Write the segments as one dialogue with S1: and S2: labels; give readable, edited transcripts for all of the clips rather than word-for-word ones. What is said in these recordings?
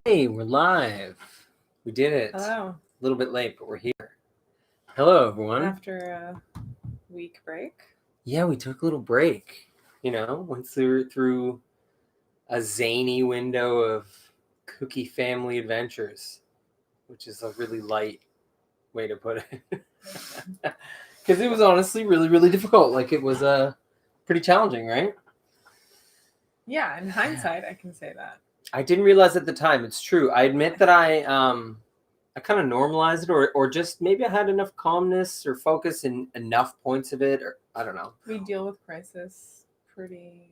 S1: Hey, we're live. We did it.
S2: Hello.
S1: A little bit late, but we're here. Hello, everyone.
S2: After a week break.
S1: Yeah, we took a little break. Went through a zany window of Cookie Family Adventures, which is a really light way to put it. Because it was honestly really, really difficult. Like, it was pretty challenging, right?
S2: Yeah, in hindsight, I can say that.
S1: I didn't realize at the time. It's true. I admit that I kind of normalized it, or just maybe I had enough calmness or focus in enough points of it, or I don't know.
S2: We deal with crisis pretty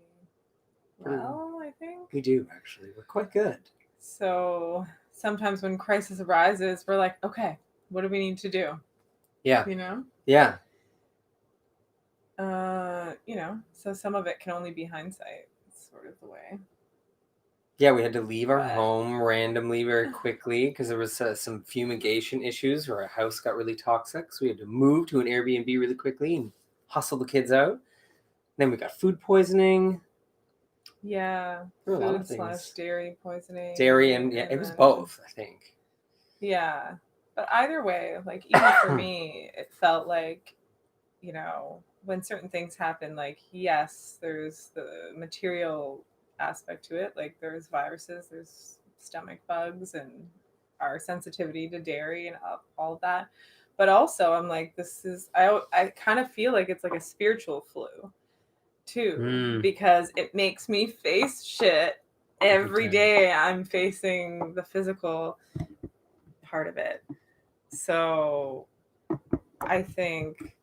S2: well, I think.
S1: We do, actually. We're quite good.
S2: So sometimes when crisis arises, we're like, okay, what do we need to do?
S1: Yeah.
S2: Yeah. So some of it can only be hindsight. It's sort of the way.
S1: Yeah, we had to leave our home randomly very quickly because there was some fumigation issues where our house got really toxic. So we had to move to an Airbnb really quickly and hustle the kids out. Then we got food poisoning.
S2: Yeah, food/dairy poisoning.
S1: Dairy and it was both, I think.
S2: Yeah, but either way, like even for me, it felt like, when certain things happen, like yes, there's the material aspect to it, like there's viruses, there's stomach bugs, and our sensitivity to dairy and all that. But also, I'm like, I kind of feel like it's like a spiritual flu too, because it makes me face shit every day. I'm facing the physical part of it. So I think,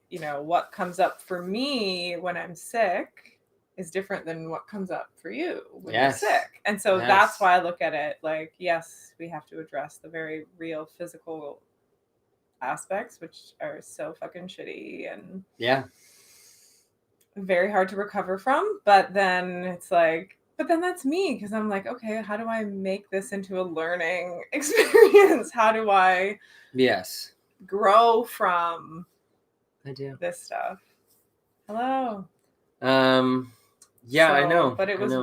S2: what comes up for me when I'm sick is different than what comes up for you when you're sick. And so that's why I look at it like, yes, we have to address the very real physical aspects, which are so fucking shitty and very hard to recover from. But then it's like, but then that's me, because I'm like, okay, how do I make this into a learning experience? How do I grow from this stuff? Hello.
S1: I know.
S2: But it was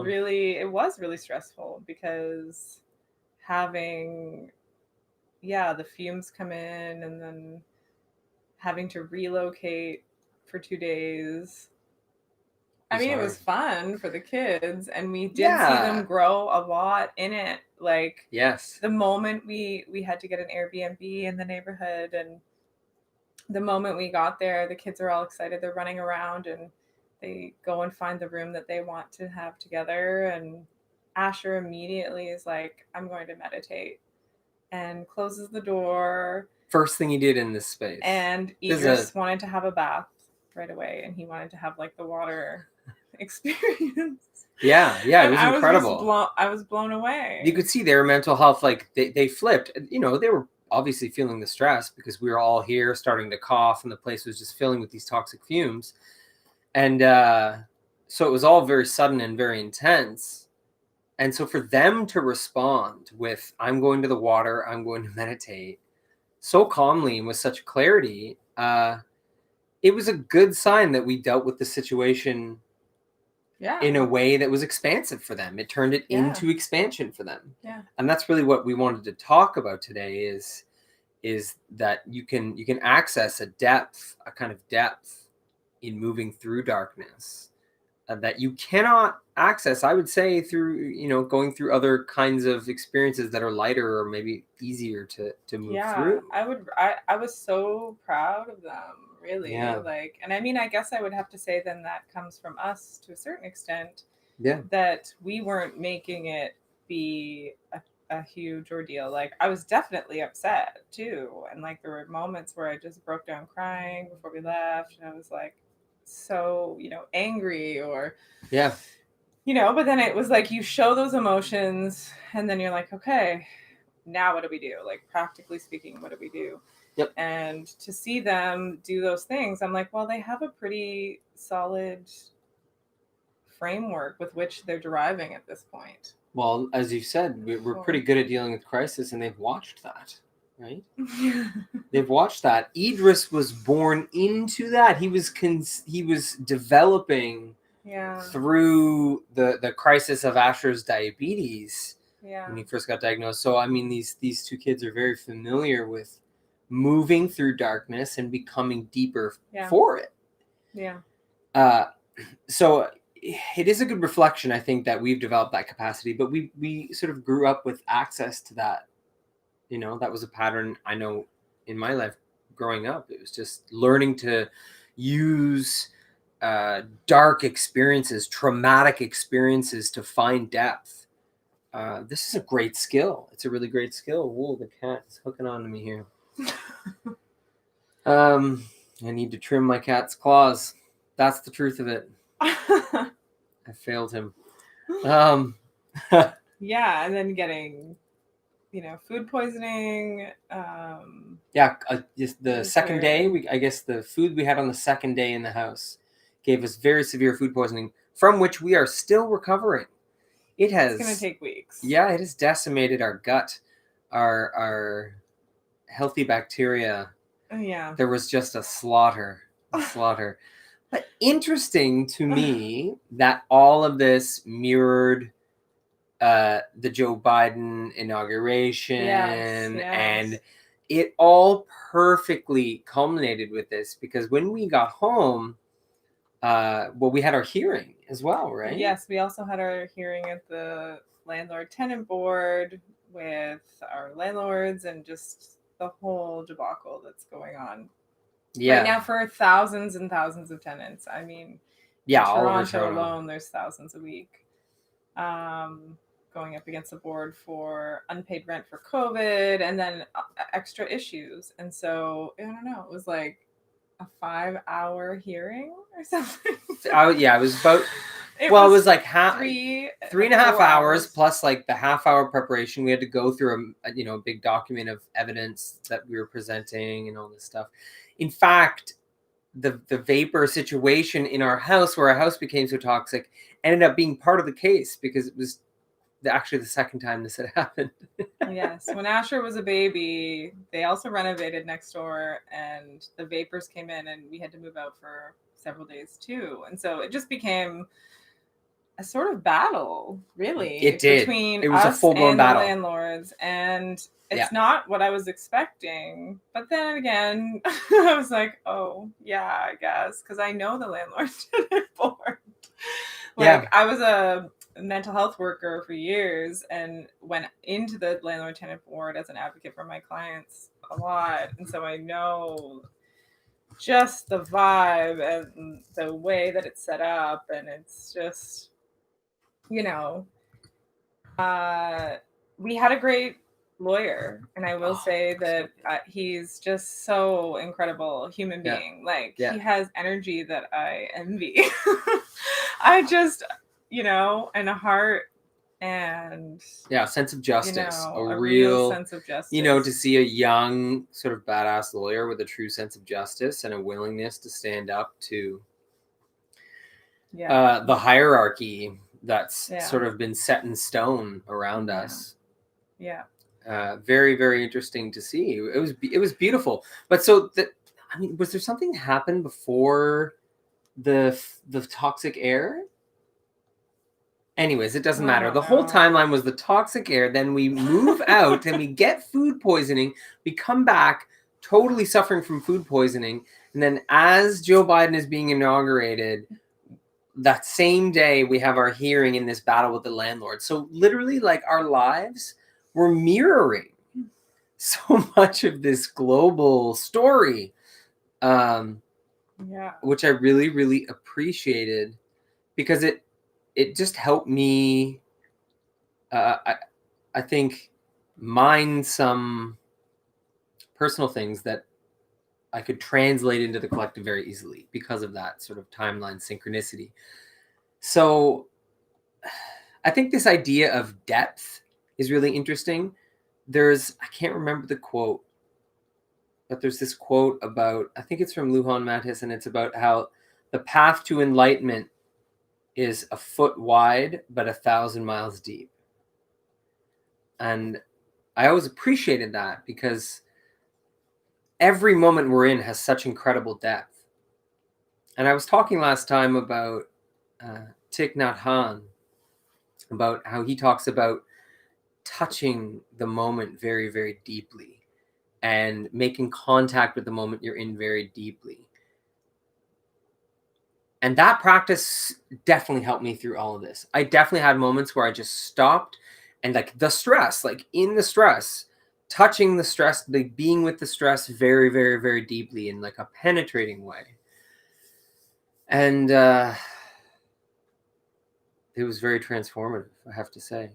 S2: really stressful because having the fumes come in and then having to relocate for 2 days. I mean, it was fun for the kids, and we did see them grow a lot in it. Like, the moment we had to get an Airbnb in the neighborhood, and the moment we got there, the kids are all excited. They're running around, and they go and find the room that they want to have together. And Asher immediately is like, I'm going to meditate, and closes the door.
S1: First thing he did in this space.
S2: And Idris wanted to have a bath right away, and he wanted to have like the water experience.
S1: Yeah, it was incredible.
S2: I was blown away.
S1: You could see their mental health, like they flipped. They were obviously feeling the stress because we were all here starting to cough and the place was just filling with these toxic fumes. And so it was all very sudden and very intense. And so for them to respond with, I'm going to the water, I'm going to meditate, so calmly and with such clarity, it was a good sign that we dealt with the situation in a way that was expansive for them. It turned it into expansion for them.
S2: Yeah.
S1: And that's really what we wanted to talk about today is that you can access a kind of depth in moving through darkness that you cannot access, I would say, through, going through other kinds of experiences that are lighter or maybe easier to move through.
S2: I was so proud of them, really. Like, and I mean, I guess I would have to say then that comes from us to a certain extent. That we weren't making it be a huge ordeal. Like, I was definitely upset too, and like there were moments where I just broke down crying before we left, and I was like so angry or but then it was like you show those emotions and then you're like, okay, now what do we do? Like, practically speaking, what do we do? And to see them do those things, I'm like, well, they have a pretty solid framework with which they're deriving at this point.
S1: Well, as you said, we're pretty good at dealing with crisis, and they've watched that, right? They've watched that. Idris was born into that. He was developing through the crisis of Asher's diabetes
S2: Yeah.
S1: when he first got diagnosed. So I mean, these two kids are very familiar with moving through darkness and becoming deeper for it.
S2: Yeah.
S1: So it is a good reflection, I think, that we've developed that capacity, but we sort of grew up with access to that. You know, that was a pattern I know in my life growing up. It was just learning to use dark experiences, traumatic experiences to find depth. This is a great skill. It's a really great skill. Whoa, the cat is hooking on to me here. I need to trim my cat's claws. That's the truth of it. I failed him.
S2: Yeah, and then getting, food poisoning.
S1: Just the second day, I guess the food we had on the second day in the house gave us very severe food poisoning, from which we are still recovering. It's
S2: going to take weeks.
S1: Yeah, it has decimated our gut, our healthy bacteria.
S2: Yeah.
S1: There was just a slaughter. But interesting to me that all of this mirrored the Joe Biden inauguration, and it all perfectly culminated with this, because when we got home, we had our hearing as well, right?
S2: Yes, we also had our hearing at the Landlord Tenant board with our landlords, and just the whole debacle that's going on right now for thousands and thousands of tenants. I mean, in Toronto alone, there's thousands a week going up against the board for unpaid rent for COVID, and then extra issues. And so, I don't know, it was like a 5-hour hearing or something.
S1: It was about... it was like three and a half hours plus like the half-hour preparation. We had to go through a big document of evidence that we were presenting and all this stuff. In fact, the vapor situation in our house, where our house became so toxic, ended up being part of the case, because it was actually the second time this had happened.
S2: Yes, when Asher was a baby, they also renovated next door, and the vapors came in, and we had to move out for several days too. And so it just became a sort of battle, really.
S1: It did.
S2: Between
S1: it was
S2: us
S1: a full-blown
S2: and
S1: battle.
S2: The landlords, and it's not what I was expecting. But then again, I was like, oh yeah, I guess, because I know the landlord tenant board. I was a mental health worker for years, and went into the landlord tenant board as an advocate for my clients a lot, and so I know just the vibe and the way that it's set up, and it's just, we had a great lawyer, and I will say that he's just so incredible human being. He has energy that I envy. I just, and a heart, and
S1: sense of justice,
S2: a real sense of justice.
S1: To see a young sort of badass lawyer with a true sense of justice and a willingness to stand up to the hierarchy that's sort of been set in stone around us. Very, very interesting to see. It was beautiful. But so was there something that happened before the toxic air? Anyways, it doesn't matter. The whole timeline was the toxic air. Then we move out and we get food poisoning. We come back totally suffering from food poisoning. And then as Joe Biden is being inaugurated, that same day we have our hearing in this battle with the landlord. So literally, like, our lives were mirroring so much of this global story, which I really, really appreciated, because it just helped me, I think, mine some personal things that I could translate into the collective very easily because of that sort of timeline synchronicity. So I think this idea of depth is really interesting. I can't remember the quote, but there's this quote about, I think it's from Lujan Mattis, and it's about how the path to enlightenment is a foot wide, but 1,000 miles deep. And I always appreciated that, because every moment we're in has such incredible depth. And I was talking last time about Thich Nhat Hanh, about how he talks about touching the moment very, very deeply and making contact with the moment you're in very deeply. And that practice definitely helped me through all of this. I definitely had moments where I just stopped and like the stress, like in the stress, touching the stress, like being with the stress very, very, very deeply in like a penetrating way. And it was very transformative, I have to say.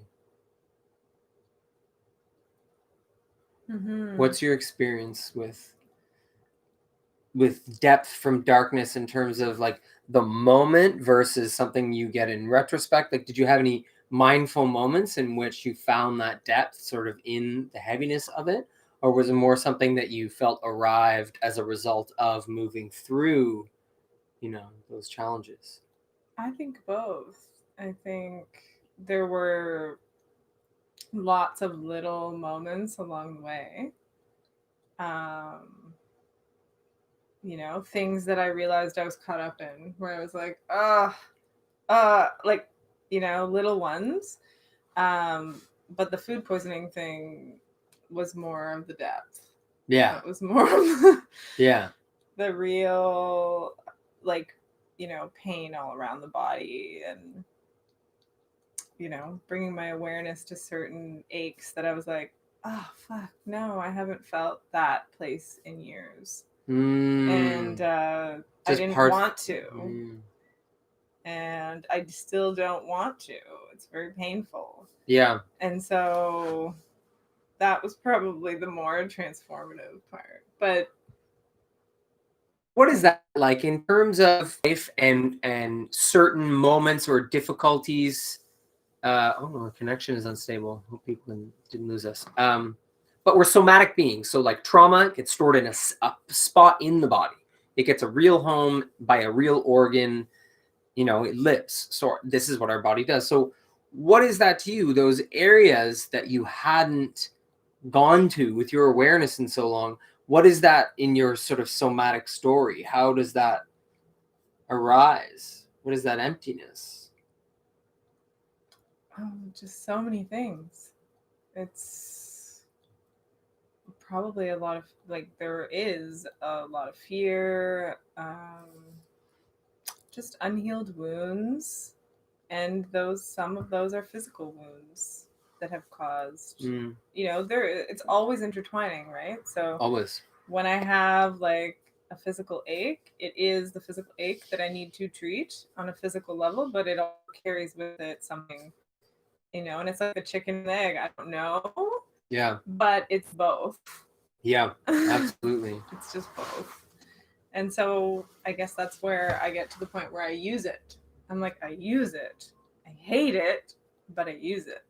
S2: Mm-hmm.
S1: What's your experience with depth from darkness in terms of like the moment versus something you get in retrospect? Like, did you have any mindful moments in which you found that depth sort of in the heaviness of it? Or was it more something that you felt arrived as a result of moving through, those challenges?
S2: I think both. I think there were lots of little moments along the way. Things that I realized I was caught up in where I was like, like, little ones. But the food poisoning thing was more of the depth.
S1: Yeah.
S2: It was more of
S1: Yeah.
S2: the real, like, pain all around the body and, bringing my awareness to certain aches that I was like, oh, fuck, no, I haven't felt that place in years. And I didn't want to. And I still don't want to. It's very painful.
S1: Yeah.
S2: And so that was probably the more transformative part. But
S1: what is that like in terms of life and certain moments or difficulties? Our connection is unstable. Hope people didn't lose us. But we're somatic beings, so like trauma gets stored in a spot in the body. It gets a real home by a real organ. It lives. So this is what our body does. So what is that to you? Those areas that you hadn't gone to with your awareness in so long, what is that in your sort of somatic story? How does that arise? What is that emptiness?
S2: Just so many things. It's probably a lot of, like, there is a lot of fear, just unhealed wounds, and some of those are physical wounds that have caused, it's always intertwining, right? So
S1: Always.
S2: when I have like a physical ache, it is the physical ache that I need to treat on a physical level, but it also carries with it something, and it's like the chicken and egg. I don't know.
S1: Yeah.
S2: But it's both.
S1: Yeah, absolutely.
S2: It's just both. And so I guess that's where I get to the point where I use it. I'm like, I use it. I hate it, but I use it.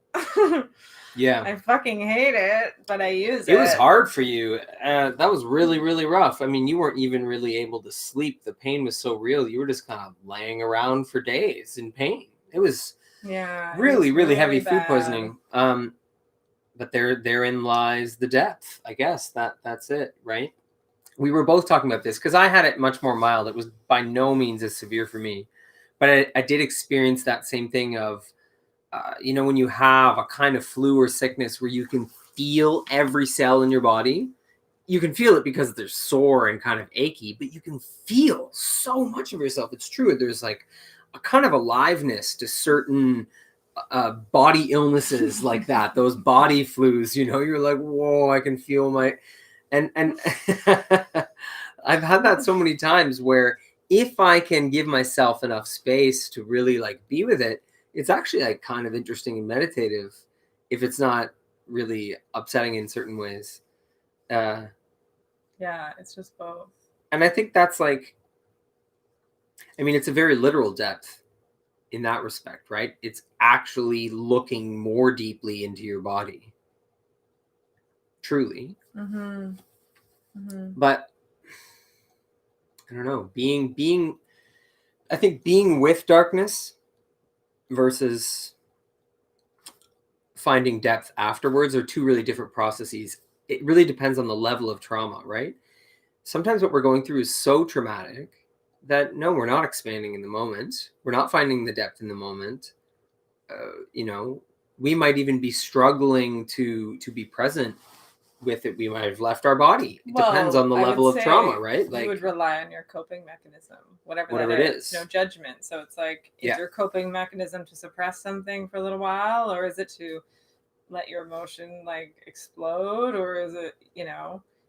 S1: Yeah.
S2: I fucking hate it, but I use it.
S1: It was hard for you. That was really, really rough. I mean, you weren't even really able to sleep. The pain was so real. You were just kind of laying around for days in pain. It was really, really heavy food poisoning. But therein lies the depth. I guess that's it, right? We were both talking about this because I had it much more mild. It was by no means as severe for me, but I did experience that same thing of, when you have a kind of flu or sickness where you can feel every cell in your body. You can feel it because they're sore and kind of achy, but you can feel so much of yourself. It's true. There's like a kind of aliveness to certain body illnesses like that. Those body flus, you're like, whoa, I can feel my... And I've had that so many times where if I can give myself enough space to really like be with it, it's actually like kind of interesting and meditative if it's not really upsetting in certain ways.
S2: Yeah, it's just both.
S1: And I think that's like, it's a very literal depth in that respect, right? It's actually looking more deeply into your body. Truly.
S2: Mm-hmm. Mm-hmm.
S1: But I don't know, I think being with darkness versus finding depth afterwards are two really different processes. It really depends on the level of trauma, right? Sometimes what we're going through is so traumatic that no, we're not expanding in the moment. We're not finding the depth in the moment. we might even be struggling to be present with it. We might have left our body. It depends on the level of trauma, right?
S2: Like, you would rely on your coping mechanism, whatever
S1: it
S2: that
S1: is.
S2: No judgment. So it's like, is your coping mechanism to suppress something for a little while, or is it to let your emotion like explode, or is it,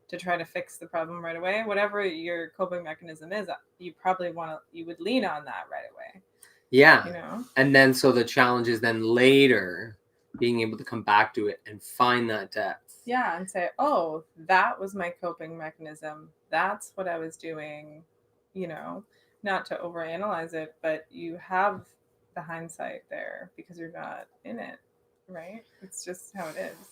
S2: to try to fix the problem right away? Whatever your coping mechanism is, you would lean on that right away.
S1: Yeah. And then so the challenge is then later being able to come back to it and find that depth.
S2: Yeah, and say, oh, that was my coping mechanism. That's what I was doing, not to overanalyze it, but you have the hindsight there because you're not in it, right? It's just how it is.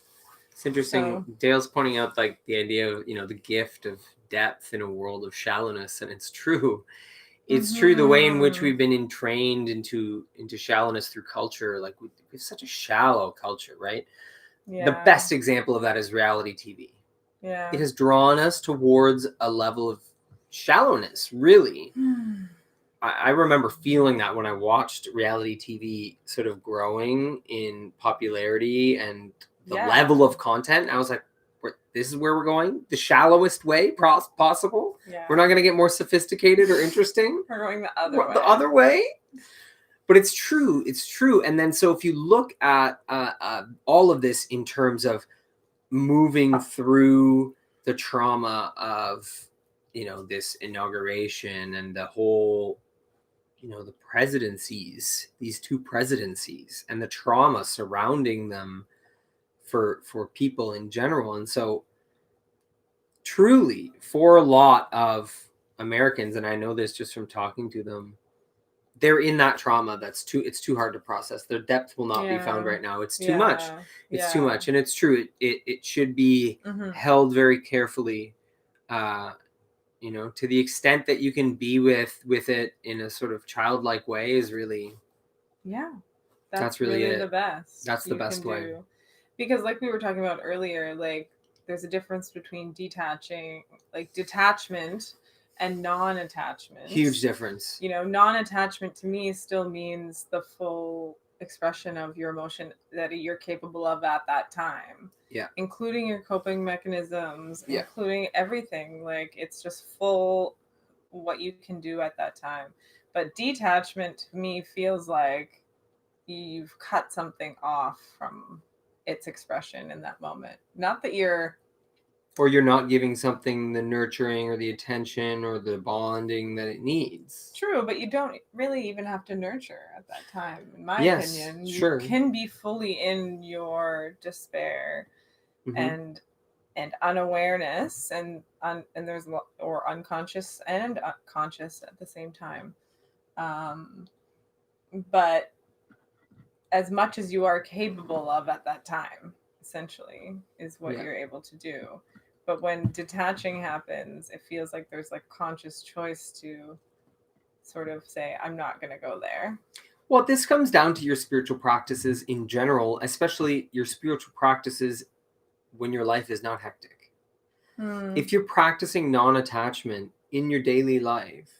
S1: It's interesting. So, Dale's pointing out like the idea of, the gift of depth in a world of shallowness, and it's true. It's true the way in which we've been entrained into shallowness through culture. Like we have such a shallow culture, right? Yeah. The best example of that is reality TV.
S2: Yeah.
S1: It has drawn us towards a level of shallowness, really. I remember feeling that when I watched reality TV sort of growing in popularity and the level of content. I was like, this is where we're going? The shallowest way possible?
S2: Yeah.
S1: We're not going to get more sophisticated or interesting?
S2: We're going the other way.
S1: The other way? But it's true. It's true. And then so if you look at all of this in terms of moving through the trauma of, this inauguration and the whole, the presidencies, these two presidencies and the trauma surrounding them for people in general. And so truly for a lot of Americans, and I know this just from talking to them, they're in that trauma it's too hard to process. Their depth will not be found right now. It's too much. It's too much. And it's true. It should be held very carefully, to the extent that you can be with it in a sort of childlike way is really, that's really
S2: the best.
S1: That's the best way.
S2: Because like we were talking about earlier, like there's a difference between detachment and non-attachment.
S1: Huge difference.
S2: Non-attachment to me still means the full expression of your emotion that you're capable of at that time.
S1: Yeah.
S2: Including your coping mechanisms, including everything. Like it's just full what you can do at that time. But detachment to me feels like you've cut something off from its expression in that moment. Not that you're
S1: not giving something the nurturing or the attention or the bonding that it needs.
S2: True, but you don't really even have to nurture at that time, in my opinion. You can be fully in your despair and unawareness and there's or unconscious and conscious at the same time. But as much as you are capable of at that time, essentially, is what you're able to do. But when detaching happens, it feels like there's like conscious choice to sort of say, I'm not going to go there.
S1: Well, this comes down to your spiritual practices in general, especially your spiritual practices when your life is not hectic. If you're practicing non-attachment in your daily life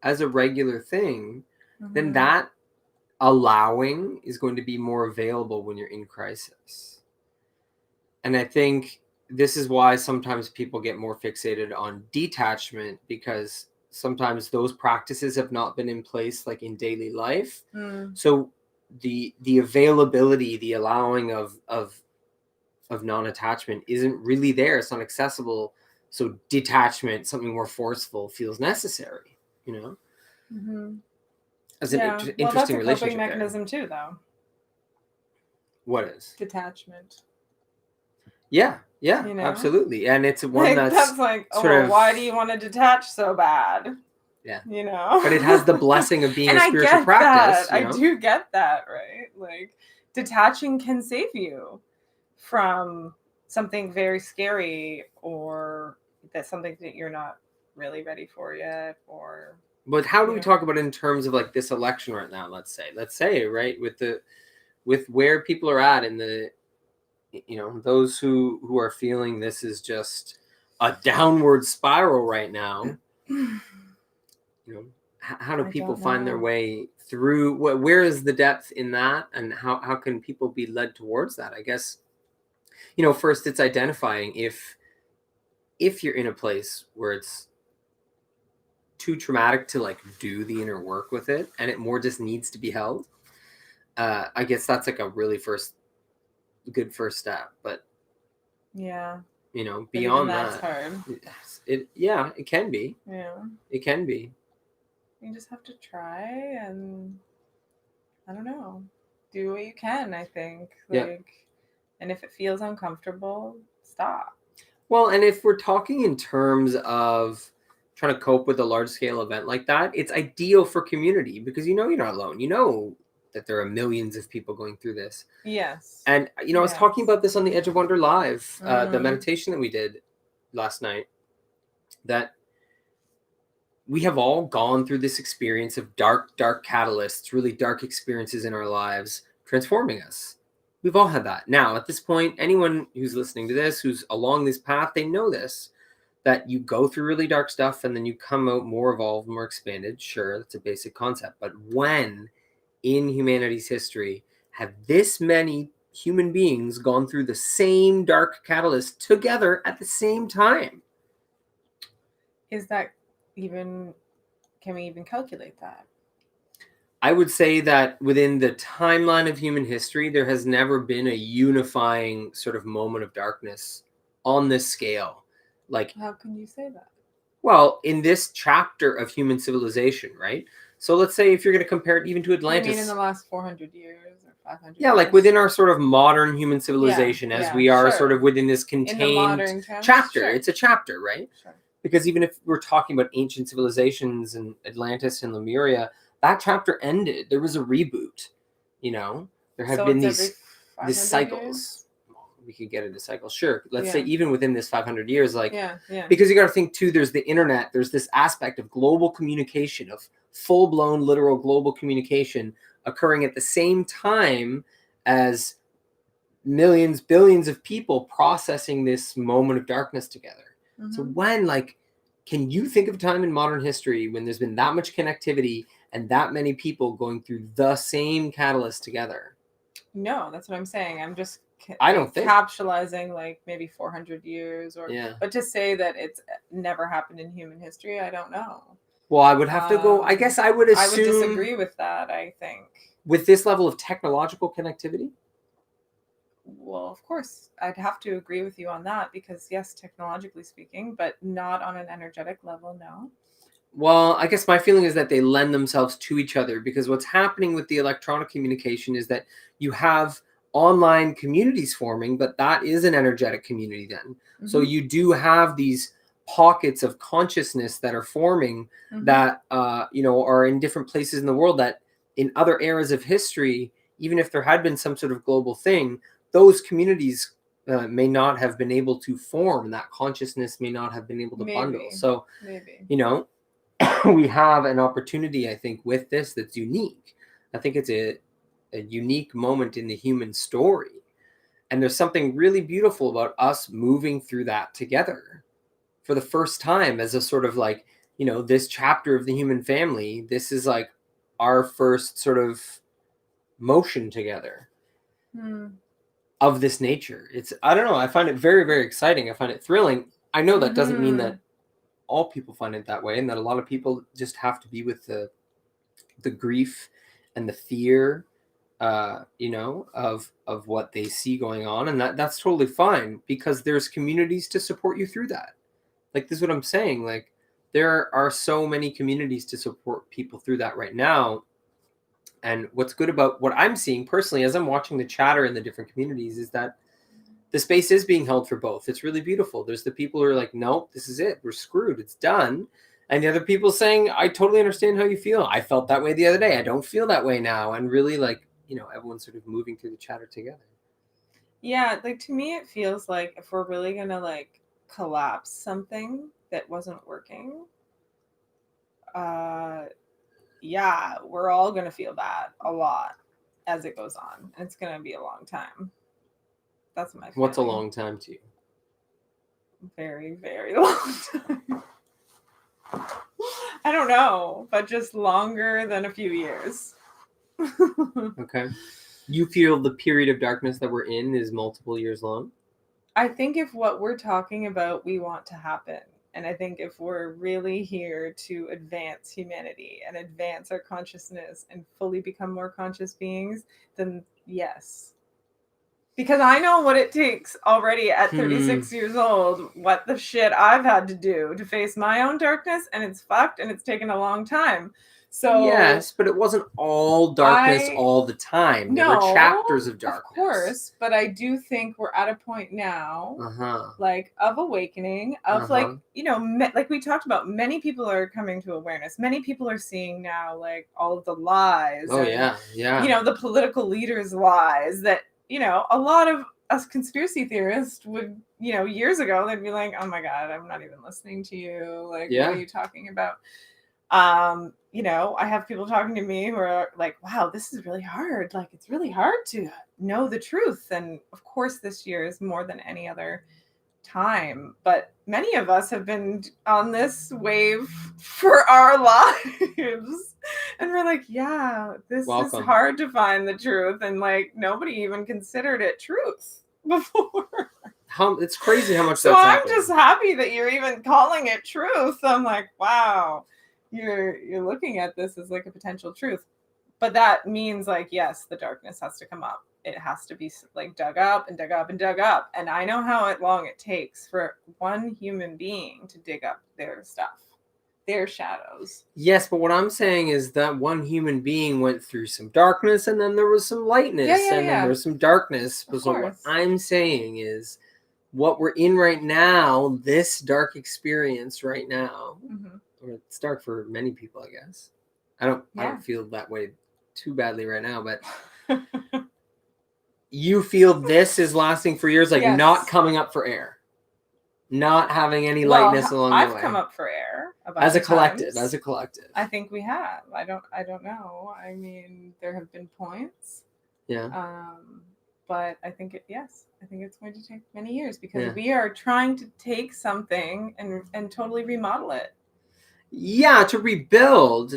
S1: as a regular thing, then that allowing is going to be more available when you're in crisis. And I think this is why sometimes people get more fixated on detachment, because sometimes those practices have not been in place like in daily life. So the availability, the allowing of non-attachment isn't really there. It's not accessible. So detachment, something more forceful, feels necessary, As an interesting
S2: that's a
S1: relationship
S2: coping mechanism too, though.
S1: What is?
S2: Detachment.
S1: Yeah, absolutely. And it's one
S2: that's like, why do you want to detach so bad?
S1: Yeah.
S2: But
S1: it has the blessing of being a spiritual practice.
S2: I do get that, right? Like detaching can save you from something very scary, or that's something that you're not really ready for yet, or
S1: but how do we talk about it in terms of like this election right now? Let's say right, with where people are at in the, those who are feeling this is just a downward spiral right now. How do people find their way through where is the depth in that, and how can people be led towards that? I guess, first it's identifying if you're in a place where it's too traumatic to like do the inner work with it, and it more just needs to be held. I guess that's like a really good first step. But
S2: yeah,
S1: beyond
S2: that's
S1: that,
S2: hard.
S1: it can be.
S2: Yeah,
S1: it can be.
S2: you just have to try, and I don't know, do what you can. I think, and if it feels uncomfortable, stop.
S1: Well, and if we're talking in terms of trying to cope with a large scale event like that, it's ideal for community because you're not alone. That there are millions of people going through this.
S2: Yes.
S1: And, I was talking about this on the Edge of Wonder Live, the meditation that we did last night, that we have all gone through this experience of dark catalysts, really dark experiences in our lives, transforming us. We've all had that. Now, at this point, anyone who's listening to this, who's along this path, they know this, that you go through really dark stuff and then you come out more evolved, more expanded. Sure, that's a basic concept. But when in humanity's history have this many human beings gone through the same dark catalyst together at the same time?
S2: Is that even, can we even calculate that?
S1: I would say that within the timeline of human history, there has never been a unifying sort of moment of darkness on this scale. Like,
S2: how can you say that?
S1: Well, in this chapter of human civilization, right? So let's say if you're going to compare it even to Atlantis.
S2: I mean, in the last 400 years or 500
S1: Yeah,
S2: years?
S1: like within our sort of modern human civilization, as we are sort of within this contained chapter. Sure. It's a chapter, right?
S2: Sure.
S1: Because even if we're talking about ancient civilizations and Atlantis and Lemuria, that chapter ended. There was a reboot. There have been these cycles.
S2: Years?
S1: We could get into cycles. Sure. Let's say even within this 500 years, because you got to think too, there's the internet, there's this aspect of global communication, of full-blown literal global communication occurring at the same time as millions, billions of people processing this moment of darkness together. Mm-hmm. So when, can you think of a time in modern history when there's been that much connectivity and that many people going through the same catalyst together?
S2: No, that's what I'm saying. I'm just
S1: I don't think
S2: capitalizing maybe 400 years but to say that it's never happened in human history, I don't know.
S1: Well, I would have to go. I guess I would assume.
S2: I would disagree with that. I think
S1: with this level of technological connectivity.
S2: Well, of course, I'd have to agree with you on that because yes, technologically speaking, but not on an energetic level. No.
S1: Well, I guess my feeling is that they lend themselves to each other because what's happening with the electronic communication is that you have online communities forming, but that is an energetic community then. Mm-hmm. So you do have these pockets of consciousness that are forming that, are in different places in the world that in other eras of history, even if there had been some sort of global thing, those communities may not have been able to form. That consciousness may not have been able to bundle. So, we have an opportunity, I think, with this that's unique. I think it's a unique moment in the human story. And there's something really beautiful about us moving through that together for the first time as a sort of this chapter of the human family. This is our first sort of motion together of this nature. I don't know. I find it very, very exciting. I find it thrilling. I know that doesn't mean that all people find it that way, and that a lot of people just have to be with the grief and the fear, of what they see going on, and that's totally fine because there's communities to support you through that. This is what I'm saying. There are so many communities to support people through that right now. And what's good about what I'm seeing personally as I'm watching the chatter in the different communities is that the space is being held for both. It's really beautiful. There's the people who are like, nope, this is it. We're screwed. It's done. And the other people saying, I totally understand how you feel. I felt that way the other day. I don't feel that way now. And really everyone's sort of moving through the chatter together.
S2: Yeah. To me, it feels like if we're really going to collapse something that wasn't working, we're all going to feel that a lot as it goes on. And it's going to be a long time. That's my feeling.
S1: What's a long time to you?
S2: Very, very long time. I don't know, but just longer than a few years.
S1: Okay. You feel the period of darkness that we're in is multiple years long?
S2: I think if what we're talking about we want to happen, and I think if we're really here to advance humanity and advance our consciousness and fully become more conscious beings, then yes. Because I know what it takes already at 36 years old, what the shit I've had to do to face my own darkness, and it's fucked, and it's taken a long time. So
S1: yes, but it wasn't all darkness all the time. There were chapters of darkness.
S2: Of course, but I do think we're at a point now, like of awakening, of like, you know, like we talked about, many people are coming to awareness. Many people are seeing now, like all of the lies.
S1: Oh, and, yeah.
S2: You know, the political leaders' lies that, you know, a lot of us conspiracy theorists would, you know, years ago, they'd be like, oh my God, I'm not even listening to you. Like, what are you talking about? You know, I have people talking to me who are like, wow, this is really hard. Like, it's really hard to know the truth. And of course, this year is more than any other time. But many of us have been on this wave for our lives. And we're like, yeah, this is hard to find the truth. And like, nobody even considered it truth before.
S1: It's crazy how much
S2: so that's happening. Just happy that you're even calling it truth. I'm like, wow. You're looking at this as like a potential truth, but that means like, yes, the darkness has to come up. It has to be like dug up and dug up and dug up. And I know how long it takes for one human being to dig up their stuff, their shadows.
S1: Yes, but what I'm saying is that one human being went through some darkness, and then there was some lightness, then there was some darkness. So what I'm saying is, what we're in right now, this dark experience right now. Or it's dark for many people, I guess. I don't feel that way too badly right now, but you feel this is lasting for years, like not coming up for air, not having any lightness along the way.
S2: I've come up for air
S1: as a collective.
S2: I think we have. I don't know. I mean, there have been points.
S1: Yeah.
S2: But I think I think it's going to take many years because we are trying to take something and totally remodel it.
S1: Yeah, to rebuild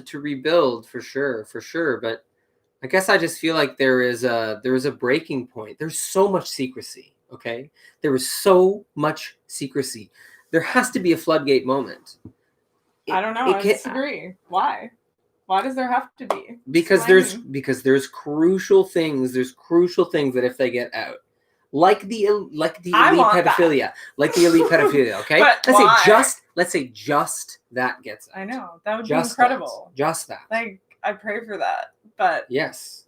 S1: for sure. But I guess I just feel like there is a breaking point. There's so much secrecy. Okay, there is so much secrecy. There has to be a floodgate moment.
S2: I don't know. I disagree. Why? Why does there have to be?
S1: Because there's crucial things. There's crucial things that if they get out, like the elite pedophilia, okay, let's say just that gets out.
S2: I know that would be incredible.
S1: Just that.
S2: Like I pray for that, but
S1: yes,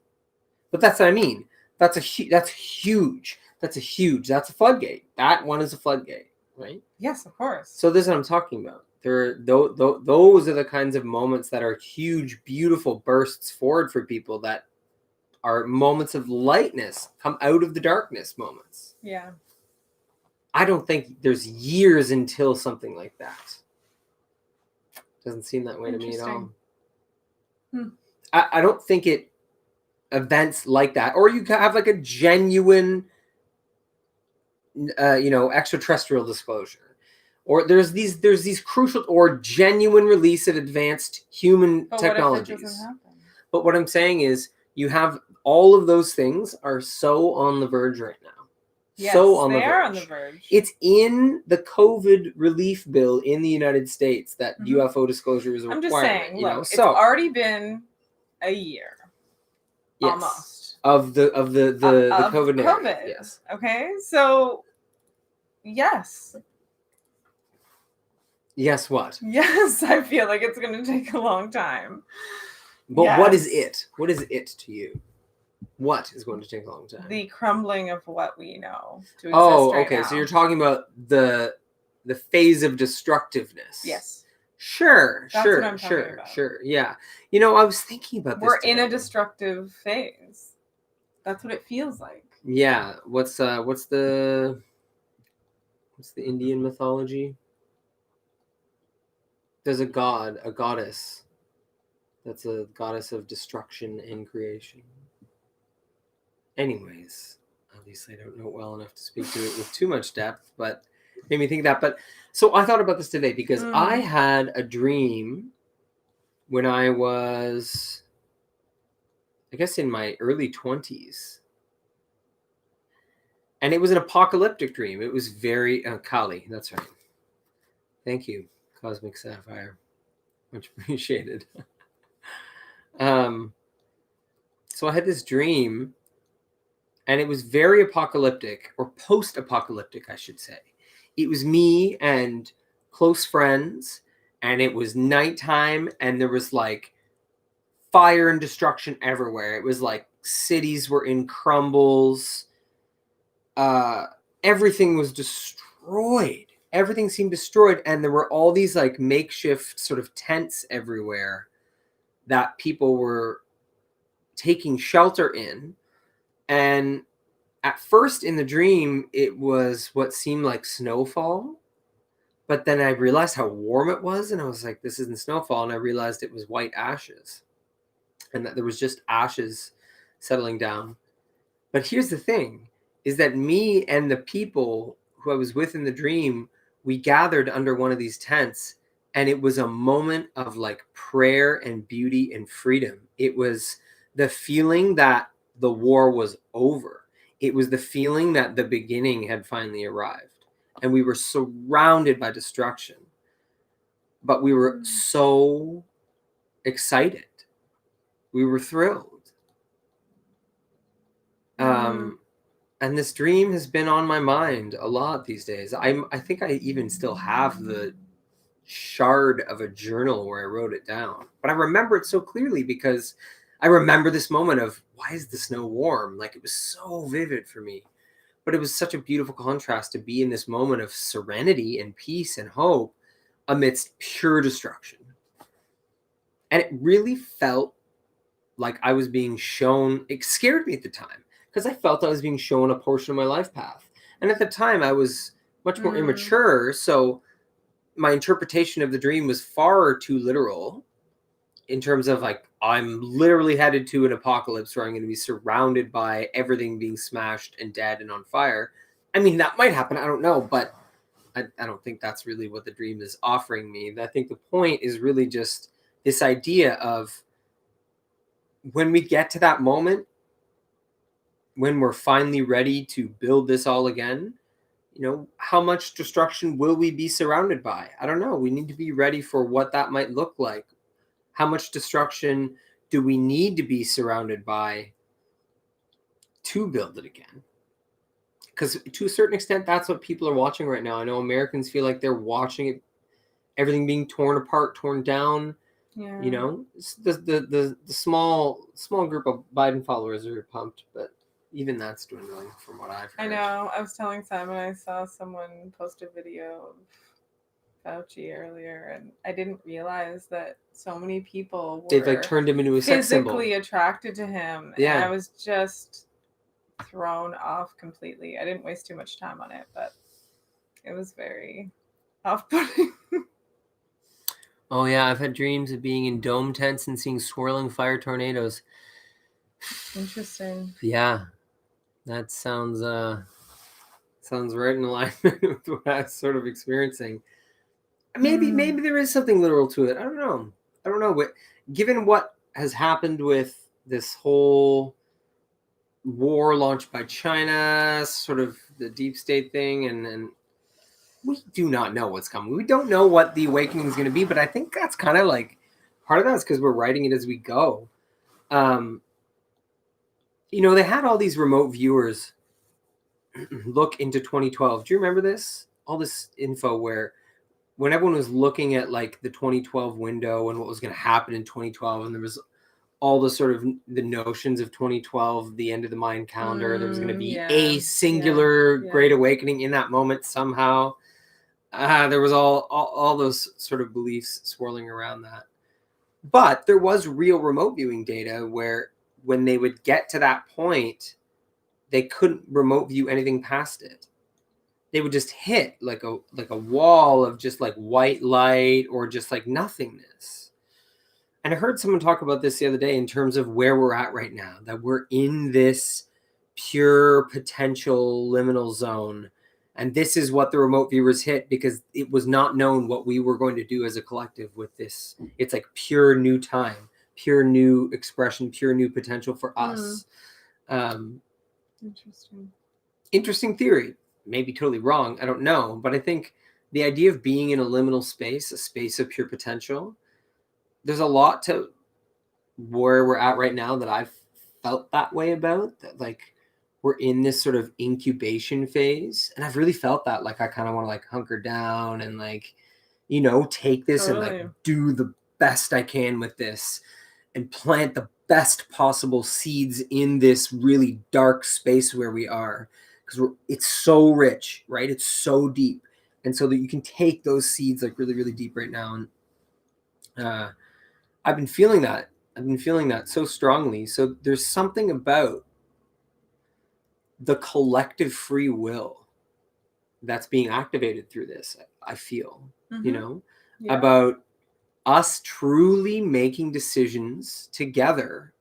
S1: but that's what I mean. That's huge. That's a floodgate. That one is a floodgate, right?
S2: Yes, of course.
S1: So this is what I'm talking about. Those are the kinds of moments that are huge, beautiful bursts forward for people that are moments of lightness, come out of the darkness moments.
S2: Yeah.
S1: I don't think there's years until something like that. Doesn't seem that way to me at all. I don't think events like that, or you have like a genuine, extraterrestrial disclosure, or there's these crucial or genuine release of advanced human technologies.
S2: What if it doesn't happen?
S1: But what I'm saying is, you have all of those things are so on the verge right now.
S2: Yes, they are on the verge.
S1: It's in the COVID relief bill in the United States that UFO disclosure is a requirement.
S2: I'm just saying, look, it's already been a year.
S1: Yes,
S2: almost.
S1: Of the COVID narrative.
S2: COVID.
S1: Yes.
S2: Okay, so yes.
S1: Yes, what?
S2: Yes, I feel like it's going to take a long time.
S1: But what is it? What is it to you? What is going to take a long time?
S2: The crumbling of what we know to exist right now.
S1: So you're talking about the phase of destructiveness.
S2: Yes.
S1: Sure.
S2: That's what I'm talking about.
S1: Sure. Yeah. You know, I was thinking about this.
S2: We're in a destructive phase. That's what it feels like.
S1: Yeah. What's the Indian mythology? There's a goddess. That's a goddess of destruction and creation. Anyways, obviously I don't know it well enough to speak to it with too much depth, but it made me think that. But so I thought about this today because I had a dream when I was I guess in my early 20s. And it was an apocalyptic dream. It was very Kali. That's right. Thank you, Cosmic Sapphire. Much appreciated. So I had this dream, and it was very apocalyptic, or post-apocalyptic, I should say. It was me and close friends, and it was nighttime, and there was like fire and destruction everywhere. It was like cities were in crumbles. Everything was destroyed. Everything seemed destroyed, and there were all these like makeshift sort of tents everywhere that people were taking shelter in. And at first in the dream, it was what seemed like snowfall, but then I realized how warm it was, and I was like, this isn't snowfall, and I realized it was white ashes, and that there was just ashes settling down. But here's the thing, is that me and the people who I was with in the dream, we gathered under one of these tents, and it was a moment of like prayer and beauty and freedom. It was the feeling that the war was over. It was the feeling that the beginning had finally arrived, and we were surrounded by destruction, but we were so excited. We were thrilled. And this dream has been on my mind a lot these days. I think I even still have the shard of a journal where I wrote it down. But I remember it so clearly because I remember this moment of, why is the snow warm? Like, it was so vivid for me. But it was such a beautiful contrast to be in this moment of serenity and peace and hope amidst pure destruction. And it really felt like I was being shown, it scared me at the time, because I felt I was being shown a portion of my life path. And at the time, I was much more immature, so my interpretation of the dream was far too literal in terms of like, I'm literally headed to an apocalypse where I'm going to be surrounded by everything being smashed and dead and on fire. I mean, that might happen, I don't know, but I don't think that's really what the dream is offering me. I think the point is really just this idea of, when we get to that moment, when we're finally ready to build this all again, how much destruction will we be surrounded by? I don't know. We need to be ready for what that might look like. How much destruction do we need to be surrounded by to build it again? Because to a certain extent, that's what people are watching right now. I know Americans feel like they're watching it, everything being torn apart, torn down.
S2: Yeah.
S1: The small group of Biden followers are pumped, but even that's dwindling from what I've heard.
S2: I know. I was telling Simon, I saw someone post a video of Fauci earlier, and I didn't realize that so many people were
S1: they've like turned him into a sex symbol.
S2: Physically attracted to him.
S1: Yeah.
S2: And I was just thrown off completely. I didn't waste too much time on it, but it was very off-putting.
S1: Oh yeah, I've had dreams of being in dome tents and seeing swirling fire tornadoes.
S2: Interesting.
S1: Yeah, that sounds right in alignment with what I was sort of experiencing. Maybe there is something literal to it. I don't know. Given what has happened with this whole war launched by China, sort of the deep state thing, and we do not know what's coming. We don't know what the awakening is going to be, but I think that's kind of like part of that is because we're writing it as we go. They had all these remote viewers look into 2012. Do you remember this? All this info where when everyone was looking at like the 2012 window and what was going to happen in 2012, and there was all the sort of the notions of 2012, the end of the Mayan calendar, there was going to be a singular great awakening in that moment somehow. There was all those sort of beliefs swirling around that. But there was real remote viewing data where when they would get to that point, they couldn't remote view anything past it. They would just hit like a wall of just like white light or just like nothingness. And I heard someone talk about this the other day in terms of where we're at right now, that we're in this pure potential liminal zone. And this is what the remote viewers hit because it was not known what we were going to do as a collective with this. It's like pure new time, pure new expression, pure new potential for us. Interesting theory. Maybe totally wrong. I don't know. But I think the idea of being in a liminal space, a space of pure potential, there's a lot to where we're at right now that I've felt that way about, that like we're in this sort of incubation phase. And I've really felt that like I kind of want to like hunker down and like, take this and like do the best I can with this and plant the best possible seeds in this really dark space where we are, because it's so rich, right? It's so deep. And so that you can take those seeds like really, really deep right now. And I've been feeling that so strongly. So there's something about the collective free will that's being activated through this, I feel, about us truly making decisions together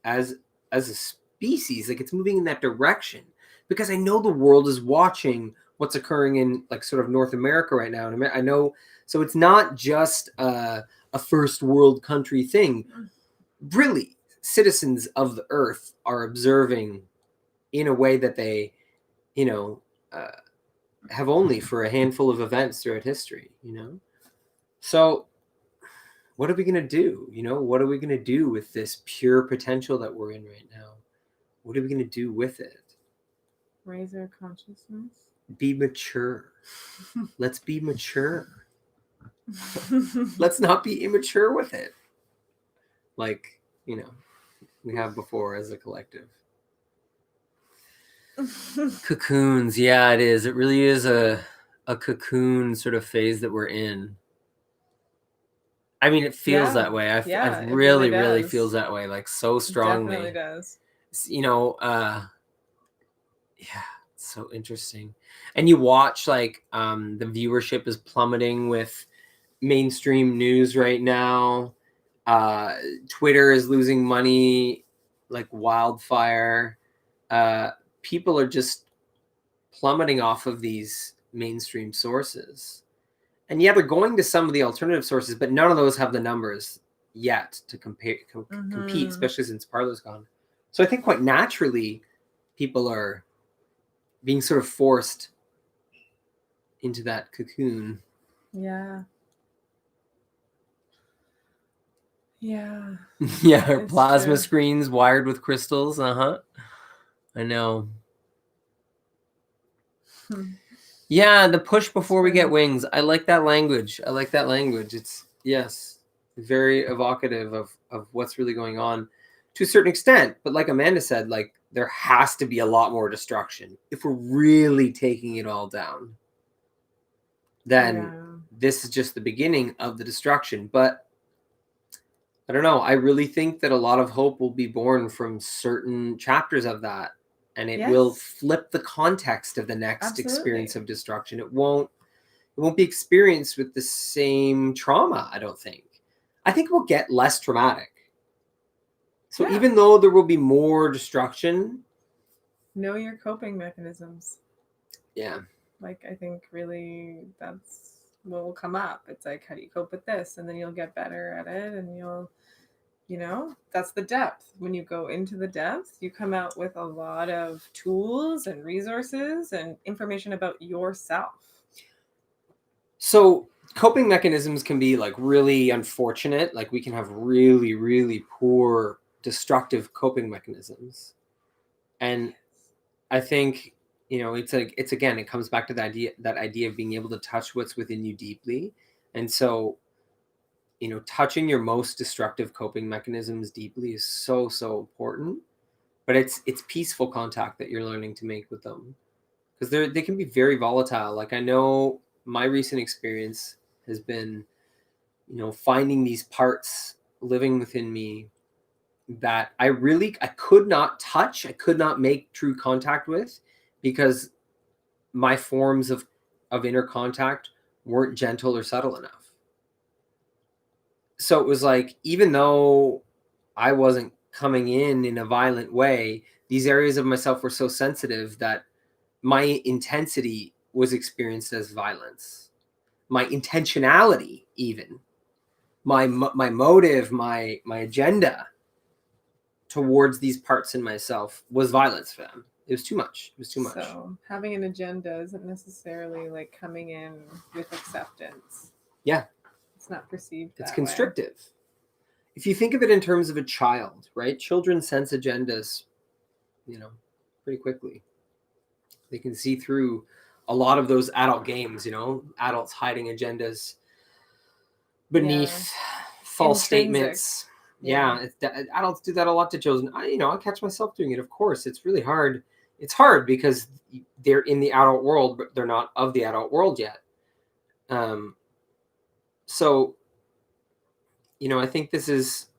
S1: as a species. Like it's moving in that direction, because I know the world is watching what's occurring in like sort of North America right now. And I know, so it's not just a first world country thing. Really, citizens of the earth are observing in a way that they, have only for a handful of events throughout history, So what are we going to do? What are we going to do with this pure potential that we're in right now? What are we going to do with it?
S2: Raise our consciousness.
S1: Be mature. Let's be mature. Let's not be immature with it. Like, we have before as a collective. Cocoons. Yeah, it is. It really is a cocoon sort of phase that we're in. I mean, it feels that way. I really feels that way, like so strongly.
S2: It definitely does.
S1: Yeah, it's so interesting. And you watch like the viewership is plummeting with mainstream news right now. Twitter is losing money like wildfire. People are just plummeting off of these mainstream sources. And yeah, they're going to some of the alternative sources, but none of those have the numbers yet to compete, especially since Parler's gone. So I think quite naturally, people are being sort of forced into that cocoon.
S2: Yeah. Yeah.
S1: Yeah, our plasma screens wired with crystals. I know. Yeah, the push before we get wings. I like that language. It's, yes, very evocative of what's really going on to a certain extent. But like Amanda said, like there has to be a lot more destruction. If we're really taking it all down, then this is just the beginning of the destruction. But I don't know. I really think that a lot of hope will be born from certain chapters of that. And it will flip the context of the next experience of destruction. It won't be experienced with the same trauma, I don't think. I think we'll get less traumatic. So even though there will be more destruction,
S2: know your coping mechanisms.
S1: Yeah.
S2: Like, I think really that's what will come up. It's like, how do you cope with this? And then you'll get better at it, and you'll, that's the depth. When you go into the depth, you come out with a lot of tools and resources and information about yourself.
S1: So coping mechanisms can be like really unfortunate. Like we can have really, really poor destructive coping mechanisms. And I think, it's again, it comes back to that idea of being able to touch what's within you deeply. And so, touching your most destructive coping mechanisms deeply is so, so important. But it's peaceful contact that you're learning to make with them, because they can be very volatile. Like I know my recent experience has been, finding these parts living within me that I could not touch, I could not make true contact with, because my forms of inner contact weren't gentle or subtle enough. So it was like, even though I wasn't coming in a violent way, these areas of myself were so sensitive that my intensity was experienced as violence. My intentionality even my motive, my agenda towards these parts in myself was violence for them. It was too much. It was too much.
S2: So having an agenda isn't necessarily like coming in with acceptance.
S1: Yeah.
S2: It's not perceived
S1: It's
S2: that
S1: constrictive. Way. If you think of it in terms of a child, right? Children sense agendas, pretty quickly. They can see through a lot of those adult games, adults hiding agendas beneath false statements. Yeah. Adults do that a lot to children. I catch myself doing it. Of course, it's really hard. It's hard because they're in the adult world, but they're not of the adult world yet. So, I think it's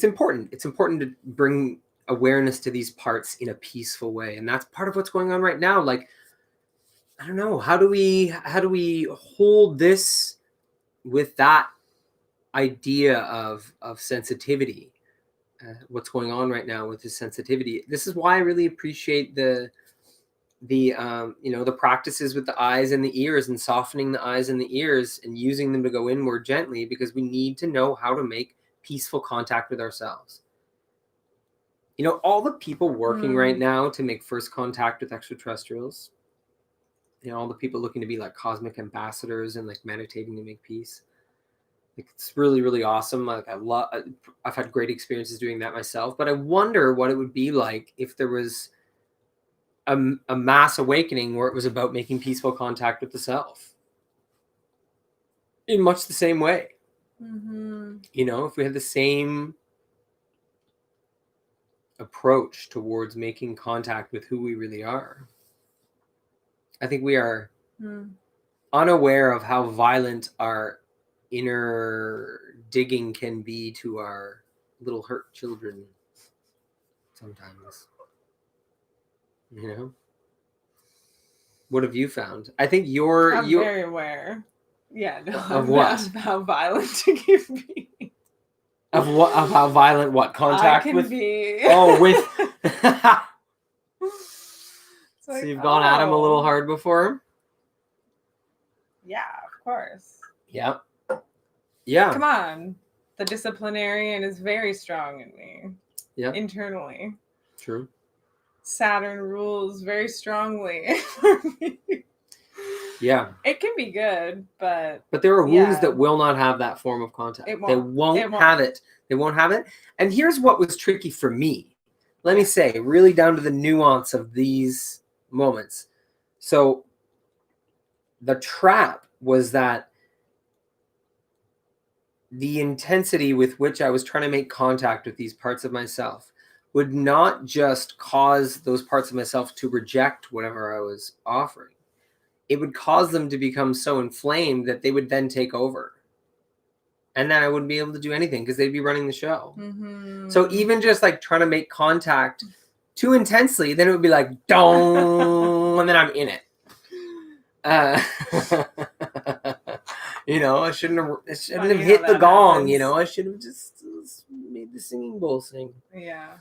S1: important. It's important to bring awareness to these parts in a peaceful way. And that's part of what's going on right now. Like, I don't know, how do we hold this with that idea of sensitivity? What's going on right now with this sensitivity? This is why I really appreciate the practices with the eyes and the ears, and softening the eyes and the ears and using them to go inward gently, because we need to know how to make peaceful contact with ourselves. All the people working right now to make first contact with extraterrestrials, all the people looking to be like cosmic ambassadors and like meditating to make peace. Like, it's really, really awesome. Like, I've had great experiences doing that myself, but I wonder what it would be like if there was a mass awakening where it was about making peaceful contact with the self in much the same way. If we had the same approach towards making contact with who we really are. I think we are unaware of how violent our inner digging can be to our little hurt children sometimes. What have you found? I think
S2: I'm very aware. Yeah, no, of what? Of how violent it can be.
S1: Of what? Of how violent what? Contact
S2: I can
S1: with?
S2: Be.
S1: Oh, with.
S2: So
S1: you've gone at him a little hard before?
S2: Yeah, of course.
S1: Yep. Yeah.
S2: Come on. The disciplinarian is very strong in me.
S1: Yeah.
S2: Internally.
S1: True.
S2: Saturn rules very strongly for me.
S1: Yeah.
S2: It can be good, but
S1: there are wounds that will not have that form of contact. They won't have it. They won't have it. And here's what was tricky for me. Let me say, really down to the nuance of these moments. So the trap was that the intensity with which I was trying to make contact with these parts of myself would not just cause those parts of myself to reject whatever I was offering. It would cause them to become so inflamed that they would then take over. And then I wouldn't be able to do anything because they'd be running the show. So even just like trying to make contact too intensely, then it would be like, dong, and then I'm in it. I shouldn't have hit the gong, happens. I should have just made the singing bowl sing.
S2: Yeah.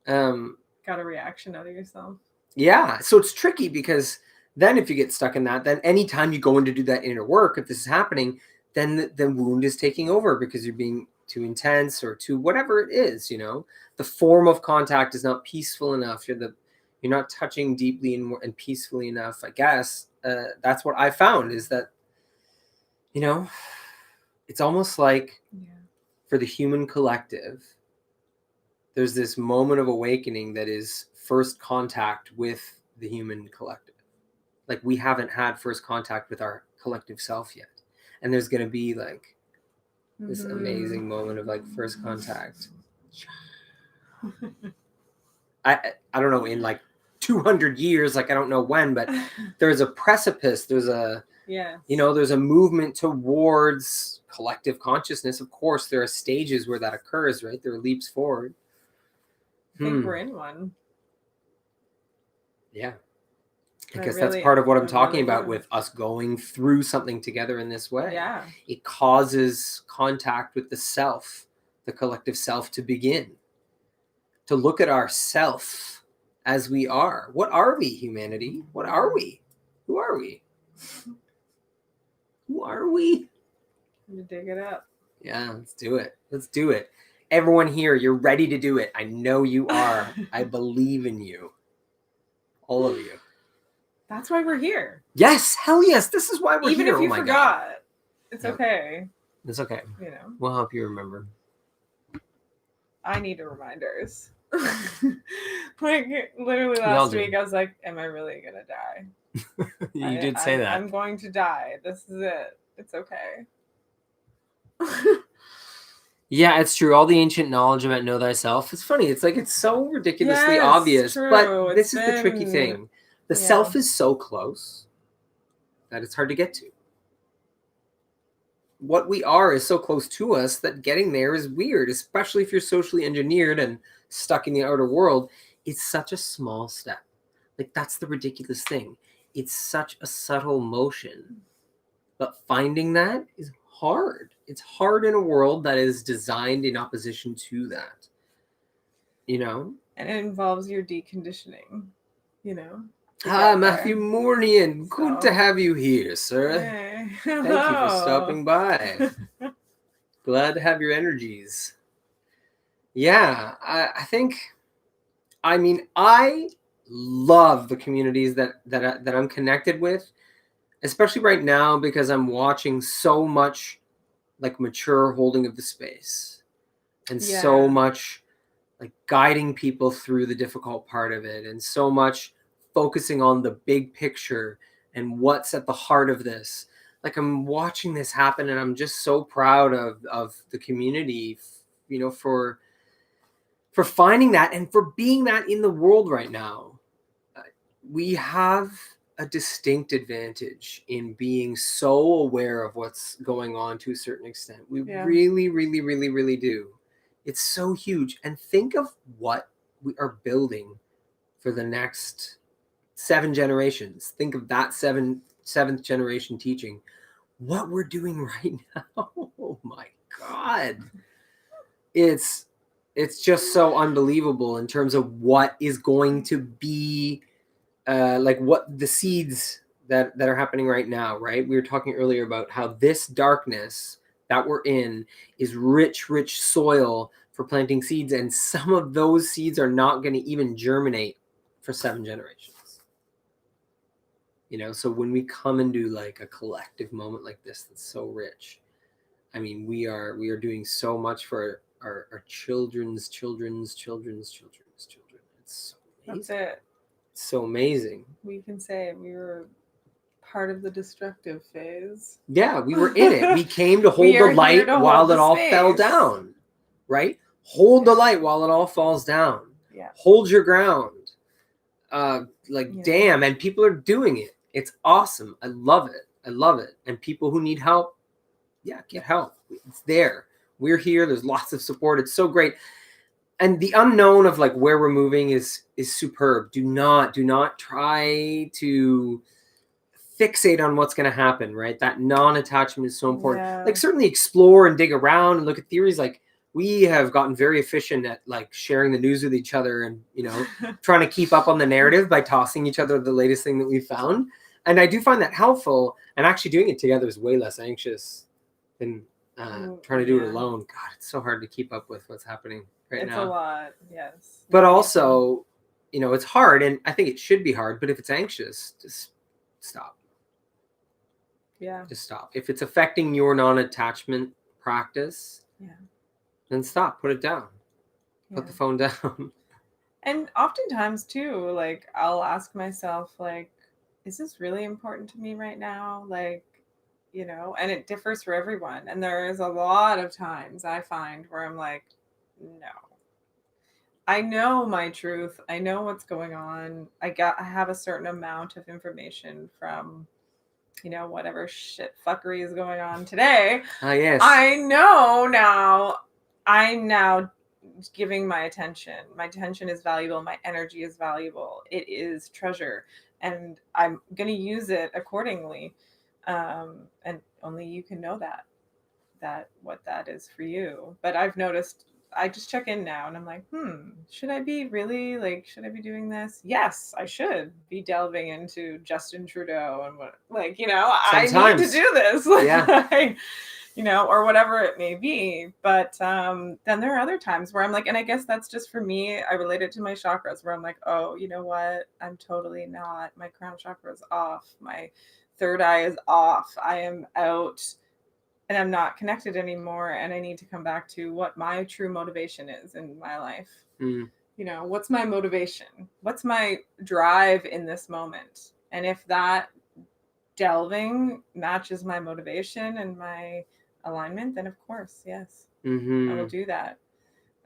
S2: Got a reaction out of yourself.
S1: Yeah. So it's tricky because then if you get stuck in that, then anytime you go in to do that inner work, if this is happening, then the wound is taking over because you're being too intense or too whatever it is, the form of contact is not peaceful enough. You're not touching deeply and peacefully enough, I guess. That's what I found is that, it's almost like for the human collective, there's this moment of awakening that is first contact with the human collective. Like, we haven't had first contact with our collective self yet. And there's going to be like this amazing moment of like first contact. I don't know, in like 200 years, like I don't know when, but there's a precipice. There's a, there's a movement towards collective consciousness. Of course, there are stages where that occurs, right? There are leaps forward.
S2: I think we're in one.
S1: Yeah. I guess that's part of what I'm talking about with us going through something together in this way.
S2: Yeah.
S1: It causes contact with the self, the collective self, to begin. To look at ourself as we are. What are we, humanity? What are we? Who are we? Who are we?
S2: To dig it up.
S1: Yeah, let's do it. Let's do it. Everyone here, you're ready to do it. I know you are. I believe in you. All of you.
S2: That's why we're here.
S1: Yes, hell yes. This is why we're
S2: Even
S1: here.
S2: if you
S1: Oh my
S2: forgot,
S1: God.
S2: it's
S1: Yep.
S2: okay.
S1: It's okay.
S2: You know,
S1: We'll help you remember.
S2: I need reminders. Like literally
S1: We all
S2: last
S1: do.
S2: week, I was like, "Am I really gonna die?
S1: You did say that.
S2: I'm going to die. This is it. It's okay."
S1: Yeah, it's true. All the ancient knowledge about know thyself. It's funny. It's like it's so ridiculously
S2: Yes,
S1: obvious.
S2: true.
S1: But this
S2: It's
S1: is the tricky
S2: been-
S1: thing. The
S2: yeah.
S1: self is so close that it's hard to get to. What we are is so close to us that getting there is weird, especially if you're socially engineered and stuck in the outer world. It's such a small step. Like, that's the ridiculous thing. It's such a subtle motion. But finding that is hard. It's hard in a world that is designed in opposition to that. You know?
S2: And it involves your deconditioning, you know? to
S1: Ah,
S2: get
S1: Matthew
S2: there.
S1: Mornian. Good
S2: So-
S1: to have you here, sir.
S2: Hey.
S1: Thank you for stopping by. Glad to have your energies. Yeah, I think, I mean, I love the communities that I'm connected with, especially right now because I'm watching so much like mature holding of the space and so
S2: Yeah.
S1: much like guiding people through the difficult part of it and so much focusing on the big picture and what's at the heart of this. Like, I'm watching this happen and I'm just so proud of the community, you know, for finding that and for being that in the world right now. We have a distinct advantage in being so aware of what's going on to a certain extent. We
S2: Yeah.
S1: really, really, really, really do. It's so huge. And think of what we are building for the next 7 generations. Think of that seventh generation teaching. What we're doing right now. Oh my God. It's just so unbelievable in terms of what is going to be like what the seeds that are happening right now, right? We were talking earlier about how this darkness that we're in is rich soil for planting seeds, and some of those seeds are not going to even germinate for 7 generations. You know, so when we come and do like a collective moment like this that's so rich, I mean, we are doing so much for our children's children. It's so amazing.
S2: That's it.
S1: It's so amazing.
S2: We can say we were part of the destructive phase.
S1: Yeah, we were in it. We came to hold
S2: We
S1: the
S2: are here
S1: light
S2: to
S1: while
S2: hold
S1: it
S2: the
S1: all fell
S2: space.
S1: down, right? Hold the
S2: Yeah.
S1: light while it all falls down.
S2: Yeah.
S1: Hold your ground. Like,
S2: Yeah.
S1: damn, and people are doing it. It's awesome. I love it. I love it. And people who need help, yeah, get help. It's there. We're here. There's lots of support. It's so great. And the unknown of like where we're moving is superb. Do not try to fixate on what's going to happen, right? That non-attachment is so important.
S2: Yeah.
S1: Like, certainly explore and dig around and look at theories. Like, we have gotten very efficient at like sharing the news with each other and, you know, trying to keep up on the narrative by tossing each other the latest thing that we found. And I do find that helpful, and actually doing it together is way less anxious than trying to do it alone. God, it's so hard to keep up with what's happening right now.
S2: It's a lot, yes.
S1: But also, you know, it's hard, and I think it should be hard, but if it's anxious, just stop.
S2: Yeah.
S1: Just stop. If it's affecting your non-attachment practice, then stop. Put it down. Put the phone down.
S2: And oftentimes too, like, I'll ask myself, like, is this really important to me right now? Like, you know, and it differs for everyone. And there is a lot of times I find where I'm like, no. I know my truth. I know what's going on. I have a certain amount of information from, you know, whatever shit fuckery is going on today.
S1: Yes.
S2: I know now. I'm now giving my attention. My attention is valuable. My energy is valuable. It is treasure. And I'm going to use it accordingly. And only you can know that what that is for you. But I've noticed I just check in now and I'm like, should I be doing this? Yes, I should be delving into Justin Trudeau and what, I need to
S1: Sometimes.
S2: do this.
S1: Yeah.
S2: Or whatever it may be. But then there are other times where I'm like, and I guess that's just for me, I relate it to my chakras where I'm like, oh, you know what? I'm totally not. My crown chakra is off. My third eye is off. I am out and I'm not connected anymore. And I need to come back to what my true motivation is in my life. What's my motivation? What's my drive in this moment? And if that delving matches my motivation and my alignment, then of course, yes, I will do that.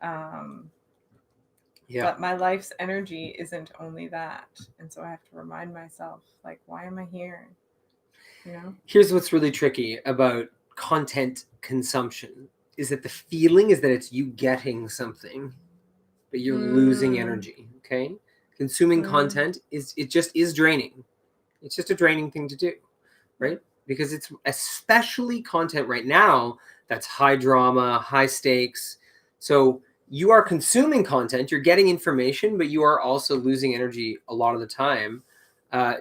S2: But my life's energy isn't only that. And so I have to remind myself, like, why am I here?
S1: Here's what's really tricky about content consumption is that the feeling is that it's you getting something, but you're losing energy. Okay. Consuming content is draining. It's just a draining thing to do, right? Because it's especially content right now that's high drama, high stakes. So you are consuming content, you're getting information, but you are also losing energy a lot of the time,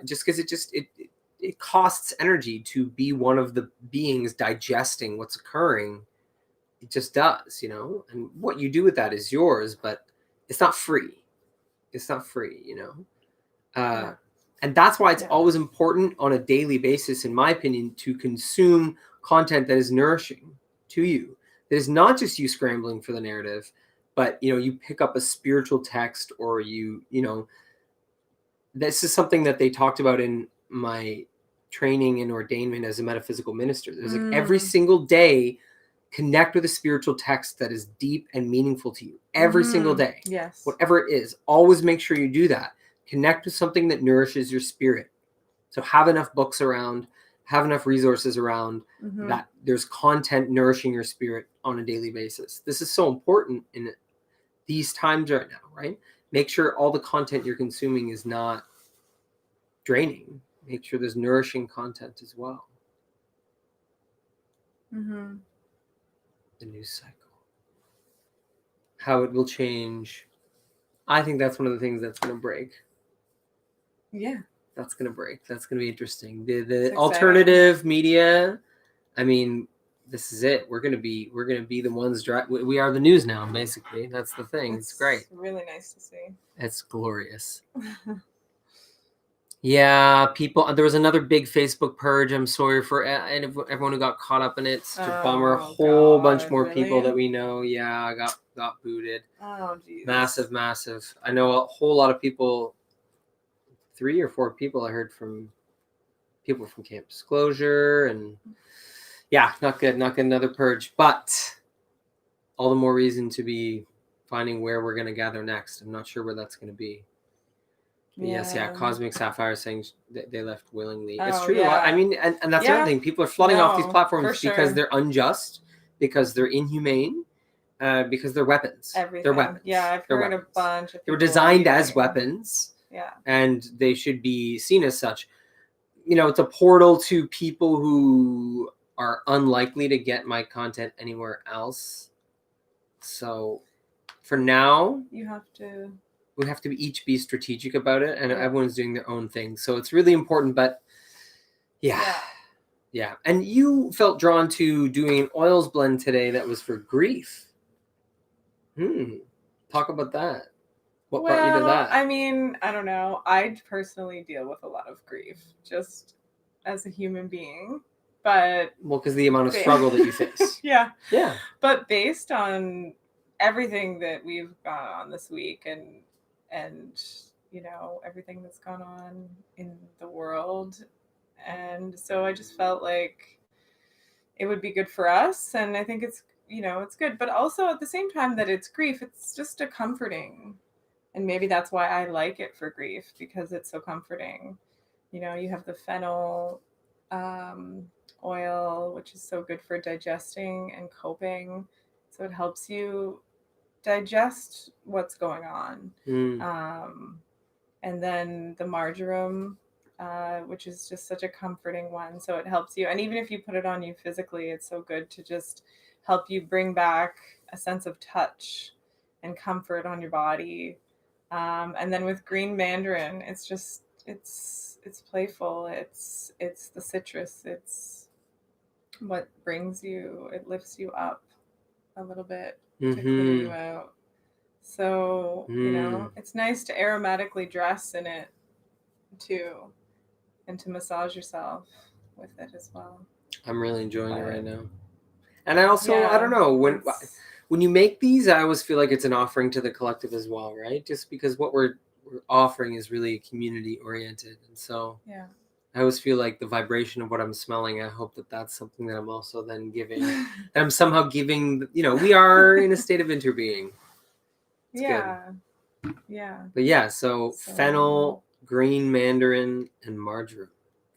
S1: just because it costs energy to be one of the beings digesting what's occurring. It just does, and what you do with that is yours, but it's not free. It's not free, and that's why it's always important on a daily basis, in my opinion, to consume content that is nourishing to you. That is not just you scrambling for the narrative, but you pick up a spiritual text, or this is something that they talked about in my training and ordainment as a metaphysical minister. There's like every single day, connect with a spiritual text that is deep and meaningful to you every single day.
S2: Yes.
S1: Whatever it is, always make sure you do that. Connect with something that nourishes your spirit. So have enough books around, have enough resources around, that there's content nourishing your spirit on a daily basis. This is so important in these times right now, right? Make sure all the content you're consuming is not draining. Make sure there's nourishing content as well. The news cycle. How it will change. I think that's one of the things that's going to break.
S2: Yeah.
S1: That's going to break. That's going to be interesting. The alternative media, I mean, this is it. We're going to be the ones we are the news now, basically. That's the thing. It's great.
S2: Really nice to see.
S1: It's glorious. Yeah, people. There was another big Facebook purge. I'm sorry for everyone who got caught up in it. It's a bummer. A whole bunch more people that we know. Yeah, got booted.
S2: Oh, geez.
S1: Massive. I know a whole lot of people. 3 or 4 people I heard from people from Camp Disclosure, and yeah, not good. Another purge, but all the more reason to be finding where we're going to gather next. I'm not sure where that's going to be. Yes, Cosmic Sapphire saying they left willingly. It's true. Yeah. I mean, and that's the other thing. People are flooding off these platforms because they're unjust, because they're inhumane, because they're weapons.
S2: Everything.
S1: They're weapons.
S2: Yeah, I've heard a bunch of people.
S1: They were designed as weapons.
S2: Yeah.
S1: And they should be seen as such. It's a portal to people who are unlikely to get my content anywhere else. So for now, we have to each be strategic about it, and everyone's doing their own thing. So it's really important, but yeah. And you felt drawn to doing an oils blend today that was for grief. Talk about that. What brought you to that?
S2: I mean, I don't know. I personally deal with a lot of grief just as a human being, but
S1: because the amount of struggle that you face.
S2: Yeah.
S1: But
S2: based on everything that we've gone on this week and everything that's gone on in the world, and so I just felt like it would be good for us, and I think it's good, but also at the same time that it's grief, it's just a comforting. And maybe that's why I like it for grief, because it's so comforting. You have the fennel oil, which is so good for digesting and coping. So it helps you digest what's going on. And then the marjoram, which is just such a comforting one. So it helps you. And even if you put it on you physically, it's so good to just help you bring back a sense of touch and comfort on your body. And then with green mandarin, it's just it's playful. It's the citrus. It's what brings you. It lifts you up a little bit to clear you out. So it's nice to aromatically dress in it too, and to massage yourself with it as well.
S1: I'm really enjoying it right now. And I also, I don't know, when you make these, I always feel like it's an offering to the collective as well, right? Just because what we're offering is really community oriented. And so I always feel like the vibration of what I'm smelling, I hope that that's something that I'm also then giving. That I'm somehow giving, we are in a state of interbeing. It's good.
S2: Yeah.
S1: But yeah, so fennel, green mandarin, and marjoram.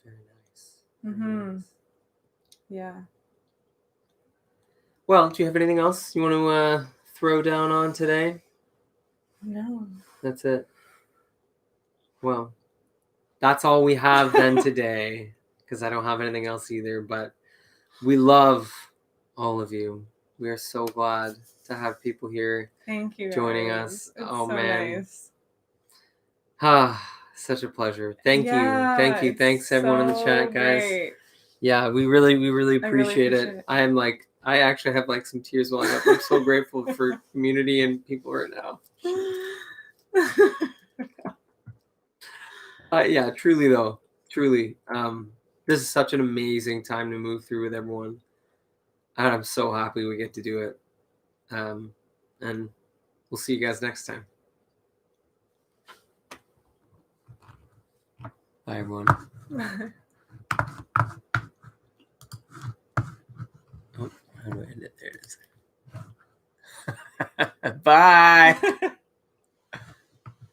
S1: Very nice.
S2: Mm-hmm. Yeah.
S1: Well, do you have anything else you want to throw down on today?
S2: No.
S1: That's it. Well, that's all we have then today, because I don't have anything else either. But we love all of you. We are so glad to have people here.
S2: Thank you,
S1: joining
S2: guys.
S1: us.
S2: It's
S1: oh
S2: so
S1: man,
S2: nice.
S1: Such a pleasure. Thank you. Thanks everyone in the chat, guys.
S2: Great.
S1: Yeah, we really appreciate it. I actually have like some tears welling up. I'm so grateful for community and people right now. Yeah, truly though. Truly. This is such an amazing time to move through with everyone. And I'm so happy we get to do it. And we'll see you guys next time. Bye, everyone. Oh, how do I end it? There it is. Bye.